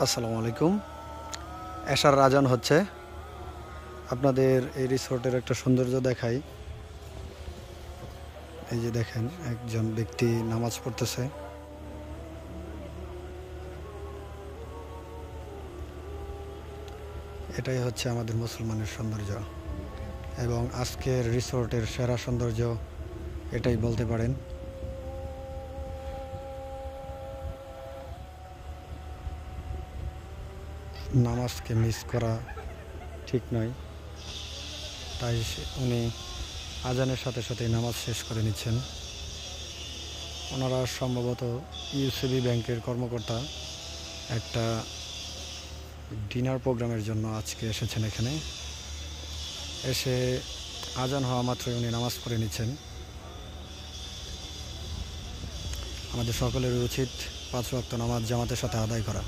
আসসালামু আলাইকুম। এশার আজান হচ্ছে। আপনাদের এই রিসোর্টের একটা সৌন্দর্য দেখাই। এই যে দেখেন, একজন ব্যক্তি নামাজ পড়তেছে। এটাই হচ্ছে আমাদের মুসলমানের সৌন্দর্য, এবং আজকের রিসোর্টের সেরা সৌন্দর্য এটাই বলতে পারেন। নামাজকে মিস করা ঠিক নয়, তাই উনি আজানের সাথে সাথেই নামাজ শেষ করে নিচ্ছেন। ওনারা সম্ভবত ইউসিবি ব্যাংকের কর্মকর্তা। একটা ডিনার প্রোগ্রামের জন্য আজকে এসেছেন এখানে। এসে আজান হওয়া মাত্রই উনি নামাজ পড়ে নিচ্ছেন। আমাদের সকলের উচিত 5 ওয়াক্ত নামাজ জামাতের সাথে আদায় করা।